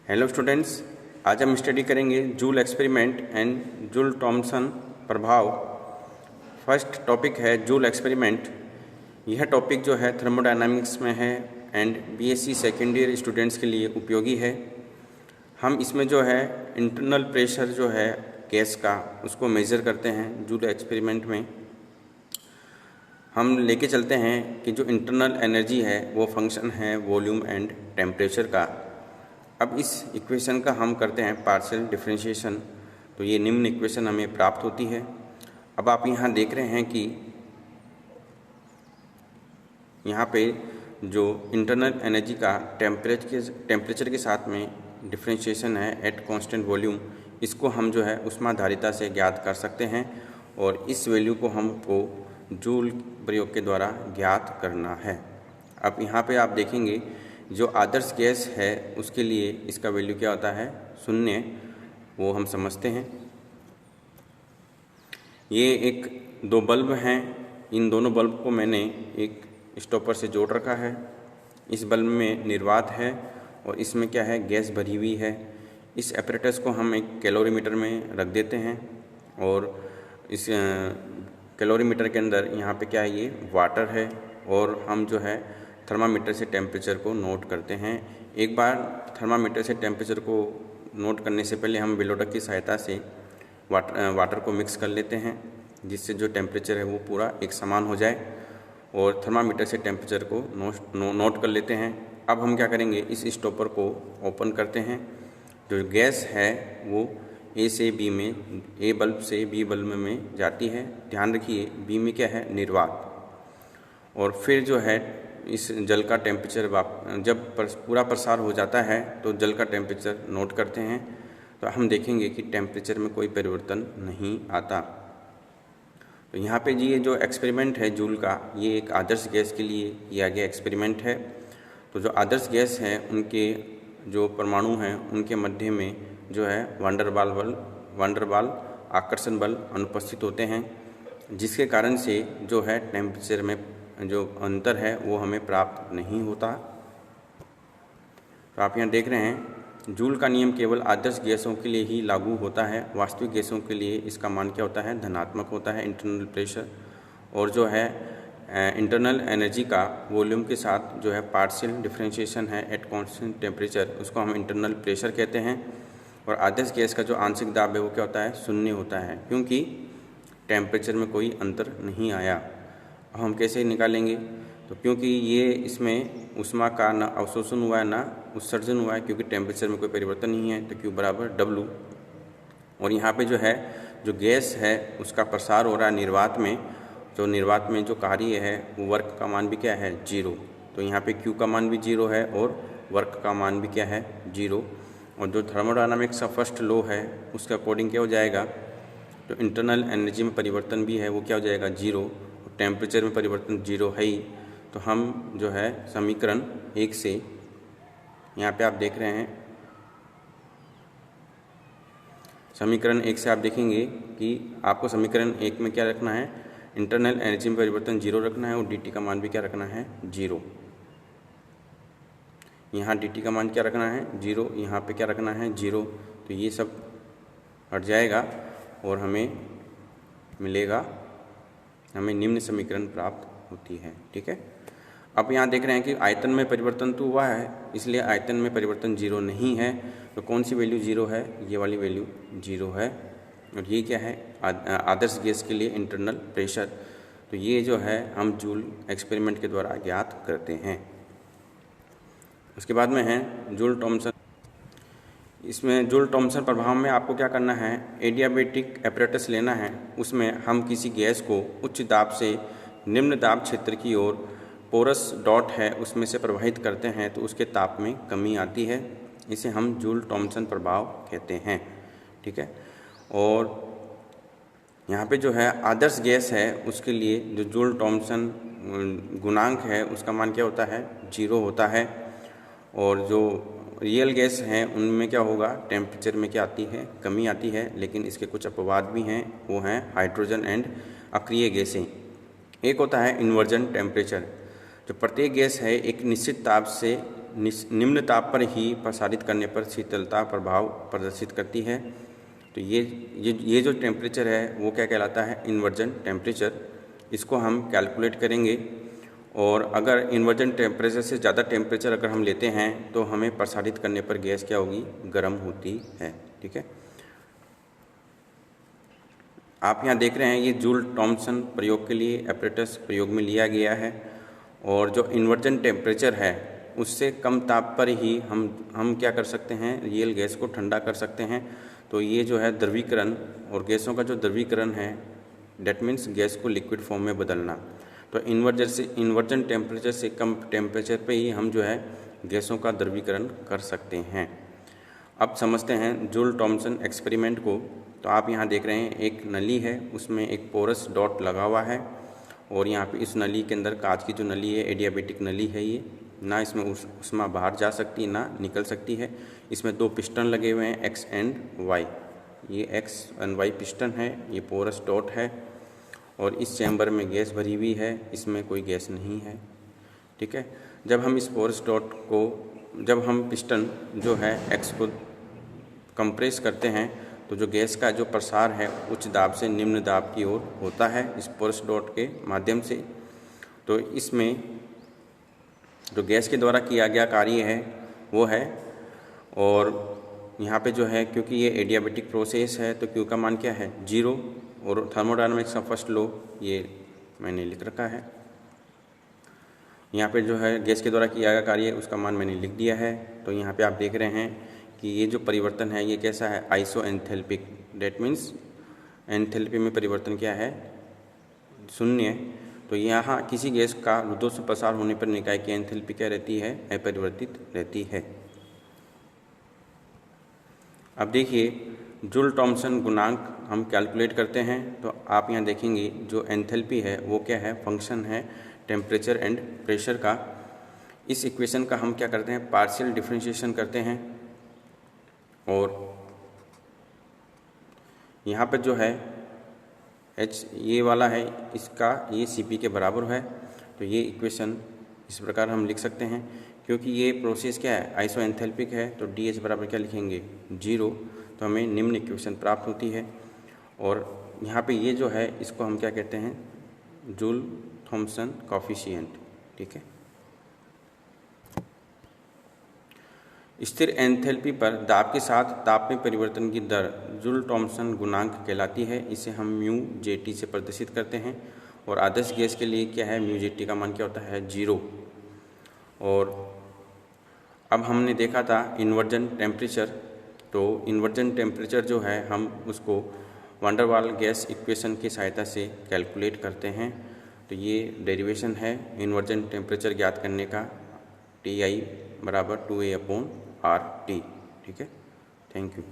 Hello students, आज हम study करेंगे Joule experiment and Joule Thomson प्रभाव। फर्स्ट टॉपिक है जूल एक्सपेरिमेंट। यह टॉपिक जो है थर्मोडायनामिक्स में है and BSc second year students के लिए उपयोगी है। हम इसमें जो है इंटरनल प्रेशर जो है गैस का उसको मेज़र करते हैं। जूल एक्सपेरिमेंट में हम लेके चलते हैं कि जो इंटरनल एनर्जी है वो फंक्शन है वॉल्यूम एंड टेम्परेचर का। अब इस इक्वेशन का हम करते हैं पार्शियल डिफरेंशिएशन, तो ये निम्न इक्वेशन हमें प्राप्त होती है। अब आप यहाँ देख रहे हैं कि यहाँ पे जो इंटरनल एनर्जी का टेम्परेचर के साथ में डिफरेंशिएशन है एट कांस्टेंट वॉल्यूम, इसको हम जो है ऊष्माधारिता से ज्ञात कर सकते हैं और इस वैल्यू को हमको जूल प्रयोग के द्वारा ज्ञात करना है। अब यहाँ पे आप देखेंगे जो आदर्श गैस है उसके लिए इसका वैल्यू क्या होता है, 0, वो हम समझते हैं। ये एक दो बल्ब हैं, इन दोनों बल्ब को मैंने एक स्टॉपर से जोड़ रखा है। इस बल्ब में निर्वात है और इसमें क्या है, गैस भरी हुई है। इस एपरेटस को हम एक कैलोरीमीटर में रख देते हैं और इस कैलोरीमीटर के अंदर यहाँ पे क्या है, ये वाटर है और हम जो है थर्मामीटर से टेम्परेचर को नोट करते हैं। एक बार थर्मामीटर से टेम्परेचर को नोट करने से पहले हम बिलोडक की सहायता से वाटर को मिक्स कर लेते हैं, जिससे जो टेम्परेचर है वो पूरा एक समान हो जाए और थर्मामीटर से टेम्परेचर को नोट कर लेते हैं। अब हम क्या करेंगे, इस स्टॉपर को ओपन करते हैं। जो गैस है वो ए से बी में, ए बल्ब से बी बल्ब में जाती है। ध्यान रखिए बी में क्या है, निर्वात। और फिर जो है इस जल का टेम्परेचर जब पूरा प्रसार हो जाता है तो जल का टेम्परेचर नोट करते हैं, तो हम देखेंगे कि टेम्परेचर में कोई परिवर्तन नहीं आता। तो यहाँ पे जी ये जो एक्सपेरिमेंट है जूल का, ये एक आदर्श गैस के लिए किया गया एक्सपेरिमेंट है। तो जो आदर्श गैस है उनके जो परमाणु हैं उनके मध्य में जो है वांडरवाल आकर्षण बल अनुपस्थित होते हैं, जिसके कारण से जो है टेम्परेचर में जो अंतर है वो हमें प्राप्त नहीं होता। तो आप यहाँ देख रहे हैं जूल का नियम केवल आदर्श गैसों के लिए ही लागू होता है। वास्तविक गैसों के लिए इसका मान क्या होता है, धनात्मक होता है इंटरनल प्रेशर। और जो है इंटरनल एनर्जी का वॉल्यूम के साथ जो है पार्शियल डिफरेंशिएशन है एट कांस्टेंट टेम्परेचर, उसको हम इंटरनल प्रेशर कहते हैं। और आदर्श गैस का जो आंशिक दाब है वो क्या होता है, 0 होता है, क्योंकि टेम्परेचर में कोई अंतर नहीं आया। अब हम कैसे निकालेंगे, तो क्योंकि ये इसमें ऊष्मा का ना अवशोषण हुआ है ना उत्सर्जन हुआ है, क्योंकि टेम्परेचर में कोई परिवर्तन नहीं है, तो Q बराबर W। और यहाँ पे जो है जो गैस है उसका प्रसार हो रहा है निर्वात में, जो निर्वात में जो कार्य है वो वर्क का मान भी क्या है, 0। तो यहाँ पे Q का मान भी 0 है और वर्क का मान भी क्या है, 0। और जो थर्मोडायनामिक्स का फर्स्ट लॉ है उसके अकॉर्डिंग क्या हो जाएगा, तो इंटरनल एनर्जी में परिवर्तन भी है वो क्या हो जाएगा, 0। टेम्परेचर में परिवर्तन 0 है ही। तो हम जो है समीकरण 1 से, यहाँ पे आप देख रहे हैं समीकरण 1 से आप देखेंगे कि आपको समीकरण 1 में क्या रखना है, इंटरनल एनर्जी में परिवर्तन 0 रखना है और dt का मान भी क्या रखना है, 0। यहाँ dt का मान क्या रखना है, 0, यहाँ पे क्या रखना है, 0। तो ये सब हट जाएगा और हमें मिलेगा, हमें निम्न समीकरण प्राप्त होती है। ठीक है। अब यहाँ देख रहे हैं कि आयतन में परिवर्तन तो हुआ है, इसलिए आयतन में परिवर्तन 0 नहीं है। तो कौन सी वैल्यू 0 है, ये वाली वैल्यू 0 है। और ये क्या है, आदर्श गैस के लिए इंटरनल प्रेशर। तो ये जो है हम जूल एक्सपेरिमेंट के द्वारा ज्ञात करते हैं। उसके बाद में है जूल थॉमसन। इसमें जूल थॉमसन प्रभाव में आपको क्या करना है, एडियाबैटिक एपरेटस लेना है। उसमें हम किसी गैस को उच्च दाब से निम्न दाब क्षेत्र की ओर पोरस डॉट है उसमें से प्रवाहित करते हैं, तो उसके ताप में कमी आती है। इसे हम जूल थॉमसन प्रभाव कहते हैं। ठीक है। और यहाँ पे जो है आदर्श गैस है उसके लिए जो जूल थॉमसन गुणांक है उसका मान क्या होता है, 0 होता है। और जो रियल गैस हैं उनमें क्या होगा, टेम्परेचर में क्या आती है, कमी आती है। लेकिन इसके कुछ अपवाद भी हैं, वो हैं हाइड्रोजन एंड अक्रिय गैसें। एक होता है इन्वर्जन टेम्परेचर, जो प्रत्येक गैस है एक निश्चित ताप से निम्न ताप पर ही प्रसारित करने पर शीतलता प्रभाव प्रदर्शित करती है। तो ये जो टेम्परेचर है वो क्या कहलाता है, इन्वर्जन टेम्परेचर। इसको हम कैलकुलेट करेंगे और अगर इन्वर्जन टेम्परेचर से ज़्यादा टेम्परेचर अगर हम लेते हैं तो हमें प्रसारित करने पर गैस क्या होगी, गर्म होती है। ठीक है, आप यहाँ देख रहे हैं ये जूल थॉमसन प्रयोग के लिए एपरेटस प्रयोग में लिया गया है और जो इन्वर्जन टेम्परेचर है उससे कम ताप पर ही हम क्या कर सकते हैं, रियल गैस को ठंडा कर सकते हैं। तो ये जो है द्रवीकरण और गैसों का जो द्रवीकरण है डेट मीन्स गैस को लिक्विड फॉर्म में बदलना। तो इन्वर्जन टेम्परेचर से कम टेम्परेचर पे ही हम जो है गैसों का द्रवीकरण कर सकते हैं। अब समझते हैं जूल थॉमसन एक्सपेरिमेंट को। तो आप यहाँ देख रहे हैं एक नली है, उसमें एक पोरस डॉट लगा हुआ है और यहाँ पे इस नली के अंदर कांच की जो नली है एडियाबेटिक नली है, ये ना इसमें उष्मा बाहर जा सकती ना निकल सकती है। इसमें दो पिस्टन लगे हुए हैं एक्स एंड वाई, ये एक्स एंड वाई पिस्टन है, ये पोरस डॉट है और इस चैम्बर में गैस भरी हुई है, इसमें कोई गैस नहीं है। ठीक है, जब हम इस पोरस डॉट को, जब हम पिस्टन जो है एक्स को कंप्रेस करते हैं तो जो गैस का जो प्रसार है उच्च दाब से निम्न दाब की ओर होता है इस पोरस डॉट के माध्यम से। तो इसमें जो गैस के द्वारा किया गया कार्य है वो है, और यहाँ पे जो है क्योंकि ये एडियाबेटिक प्रोसेस है तो क्यू का मान क्या है, 0। और थर्मोडायनामिक्स का फर्स्ट लॉ ये मैंने लिख रखा है। यहाँ पे जो है गैस के द्वारा किया गया कार्य उसका मान मैंने लिख दिया है। तो यहाँ पे आप देख रहे हैं कि ये जो परिवर्तन है ये कैसा है, आइसोएंथैल्पिक। डेट मीन्स एंथैल्पी में परिवर्तन क्या है, 0। तो यहाँ किसी गैस का रुद्धों से प्रसार होने पर निकाय की एंथैल्पी क्या रहती है, अपरिवर्तित रहती है। अब देखिए जूल थॉमसन गुणांक हम कैलकुलेट करते हैं। तो आप यहाँ देखेंगे जो एंथैल्पी है वो क्या है, फंक्शन है टेम्परेचर एंड प्रेशर का। इस इक्वेशन का हम क्या करते हैं, पार्शियल डिफरेंशिएशन करते हैं और यहाँ पर जो है H ये वाला है, इसका ये Cp के बराबर है। तो ये इक्वेशन इस प्रकार हम लिख सकते हैं, क्योंकि ये प्रोसेस क्या है, आइसोएंथैल्पिक है। तो DH बराबर क्या लिखेंगे, 0। तो हमें निम्न इक्वेशन प्राप्त होती है। और यहाँ पे ये जो है इसको हम क्या कहते हैं, जूल थॉमसन कॉफिशिएंट। ठीक है, स्थिर एंथैल्पी पर दाब के साथ ताप में परिवर्तन की दर जूल थॉमसन गुणांक कहलाती है। इसे हम म्यू जेटी से प्रदर्शित करते हैं। और आदर्श गैस के लिए क्या है, म्यू जेटी का मान क्या होता है, 0। और अब हमने देखा था इन्वर्जन टेम्परेचर। तो इन्वर्जन टेम्परेचर जो है हम उसको वान डेर वाल गैस इक्वेशन की सहायता से कैलकुलेट करते हैं। तो ये डेरिवेशन है इन्वर्जन टेम्परेचर ज्ञात करने का, TI बराबर 2A/RT। ठीक है, थैंक यू।